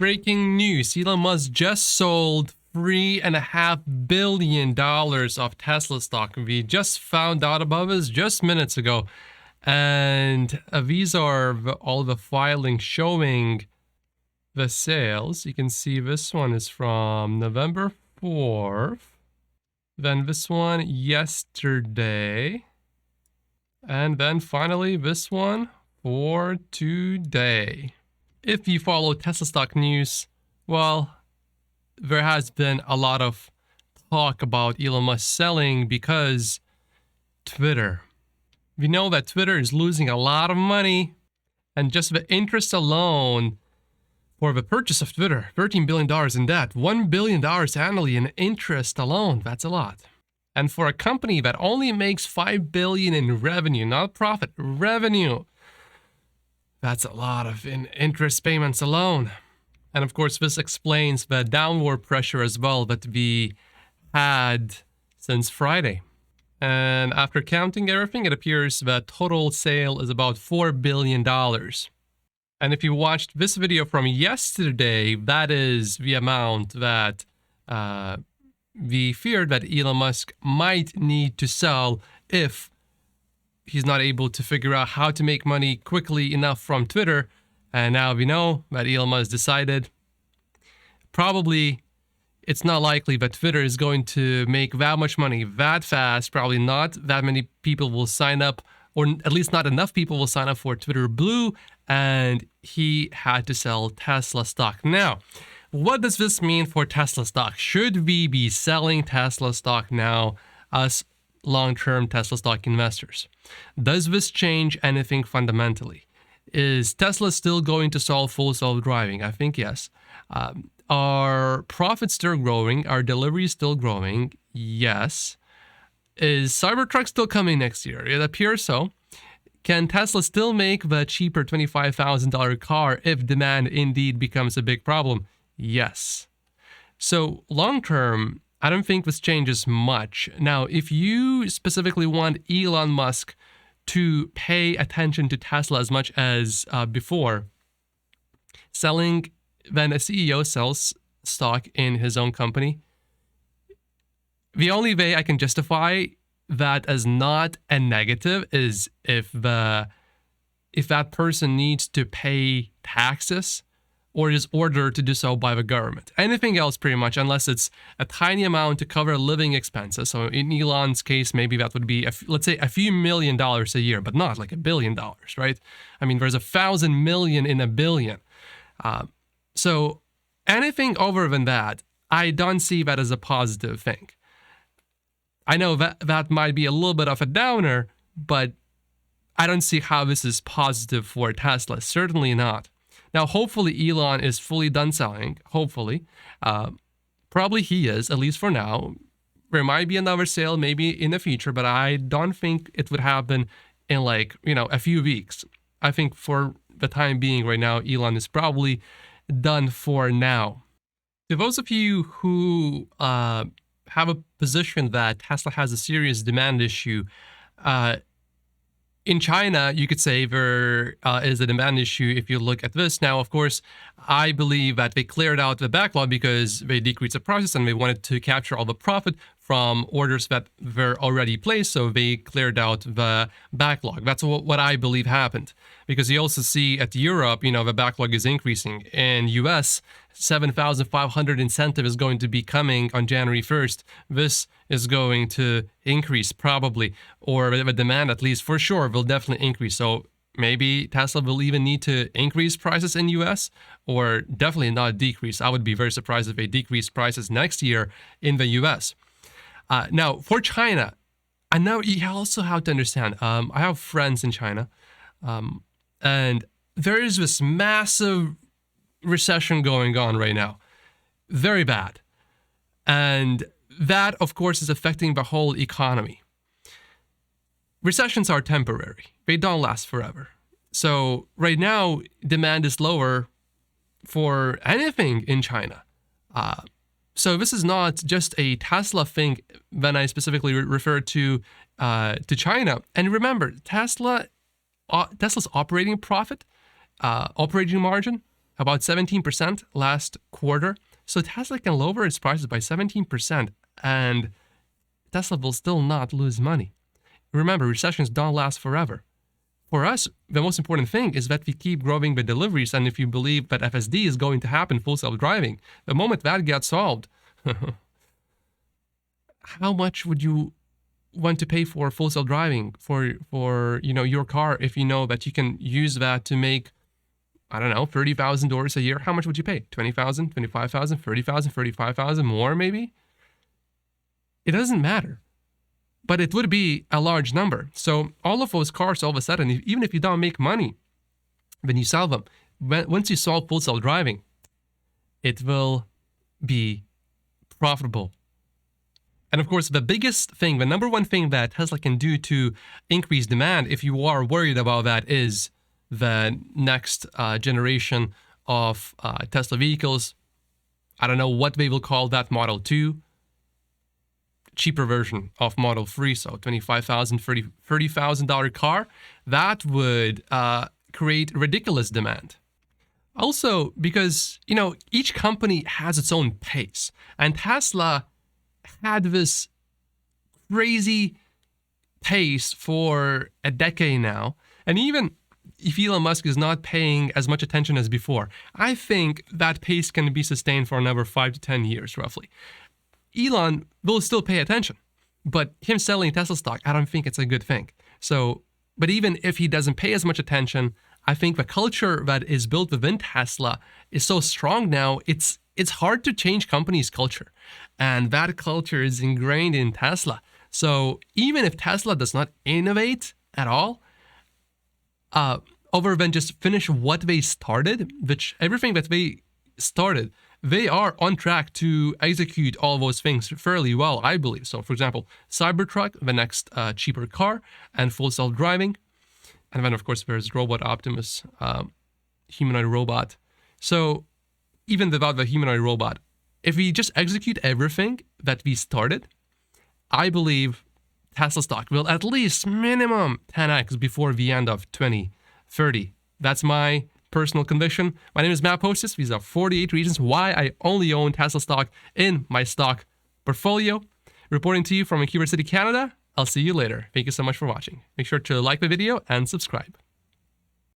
breaking news. Elon Musk just sold $3.5 billion of Tesla stock. We just found out about this just minutes ago. And these are all the filings showing the sales. You can see this one is from November 4th. Then this one yesterday. And then finally this one for today. If you follow Tesla stock news, well, there has been a lot of talk about Elon Musk selling because Twitter. We know that Twitter is losing a lot of money, and just the interest alone for the purchase of Twitter, $13 billion in debt, $1 billion annually in interest alone, that's a lot. And for a company that only makes $5 billion in revenue, not profit, revenue, that's a lot of interest payments alone. And of course, this explains the downward pressure as well that we had since Friday. And after counting everything, it appears that total sale is about $4 billion. And if you watched this video from yesterday, that is the amount that we feared that Elon Musk might need to sell if he's not able to figure out how to make money quickly enough from Twitter. And now we know that Elon Musk decided probably it's not likely that Twitter is going to make that much money that fast. Probably not that many people will sign up, or at least not enough people will sign up for Twitter Blue. And he had to sell Tesla stock. Now, what does this mean for Tesla stock? Should we be selling Tesla stock now as long-term Tesla stock investors? Does this change anything fundamentally? Is Tesla still going to solve full self-driving? I think yes. Are profits still growing? Are deliveries still growing? Yes. Is Cybertruck still coming next year? It appears so. Can Tesla still make the cheaper $25,000 car if demand indeed becomes a big problem? Yes. So long-term, I don't think this changes much. Now, if you specifically want Elon Musk to pay attention to Tesla as much as before, selling, when a CEO sells stock in his own company, the only way I can justify that as not a negative is if that person needs to pay taxes or is ordered to do so by the government. Anything else pretty much, unless it's a tiny amount to cover living expenses. So in Elon's case, maybe that would be, let's say, a few $1 million a year, but not like $1 billion, right? I mean, there's 1,000 million in a billion. So anything over than that, I don't see that as a positive thing. I know that might be a little bit of a downer, but I don't see how this is positive for Tesla. Certainly not. Now, hopefully Elon is fully done selling. Hopefully. Probably he is, at least for now. There might be another sale maybe in the future, but I don't think it would happen in a few weeks. I think for the time being right now, Elon is probably done for now. To those of you who have a position that Tesla has a serious demand issue, in China, you could say there is a demand issue if you look at this. Now, of course, I believe that they cleared out the backlog because they decreased the prices and they wanted to capture all the profit from orders that were already placed. So they cleared out the backlog. That's what I believe happened. Because you also see at Europe, the backlog is increasing. In US, 7,500 incentive is going to be coming on January 1st. This is going to increase probably, or the demand at least for sure will definitely increase. So maybe Tesla will even need to increase prices in US or definitely not decrease. I would be very surprised if they decrease prices next year in the US. Now for China, I know you also have to understand, I have friends in China, and there is this massive recession going on right now. Very bad. And that, of course, is affecting the whole economy. Recessions are temporary. They don't last forever. So right now, demand is lower for anything in China. So this is not just a Tesla thing when I specifically refer to China. And remember, Tesla's operating profit, operating margin, about 17% last quarter. So Tesla can lower its prices by 17%, and Tesla will still not lose money. Remember, recessions don't last forever. For us, the most important thing is that we keep growing the deliveries, and if you believe that FSD is going to happen, full self-driving, the moment that gets solved, how much would you want to pay for full self-driving for your car if you know that you can use that to make, I don't know, $30,000 a year? How much would you pay? $20,000, $25,000, $30,000, $35,000 more maybe? It doesn't matter. But it would be a large number. So all of those cars, all of a sudden, even if you don't make money when you sell them, once you solve full self-driving, it will be profitable. And of course, the biggest thing, the number one thing that Tesla can do to increase demand, if you are worried about that, is the next generation of Tesla vehicles. I don't know what they will call that, Model 2. Cheaper version of Model 3, so $25,000, $30,000 car, that would create ridiculous demand. Also, because, each company has its own pace, and Tesla had this crazy pace for a decade now, and even if Elon Musk is not paying as much attention as before, I think that pace can be sustained for another 5 to 10 years, roughly. Elon will still pay attention, but him selling Tesla stock, I don't think it's a good thing. So, but even if he doesn't pay as much attention, I think the culture that is built within Tesla is so strong now, it's hard to change company's culture. And that culture is ingrained in Tesla. So even if Tesla does not innovate at all, other than just finish what they started, which everything that they started, they are on track to execute all those things fairly well, I believe. So, for example, Cybertruck, the next cheaper car, and full self-driving. And then, of course, there's Robot Optimus, humanoid robot. So, even without the humanoid robot, if we just execute everything that we started, I believe Tesla stock will at least minimum 10x before the end of 2030. That's my personal conviction. My name is Matt Postis. These are 48 reasons why I only own Tesla stock in my stock portfolio. Reporting to you from Vancouver City, Canada. I'll see you later. Thank you so much for watching. Make sure to like the video and subscribe.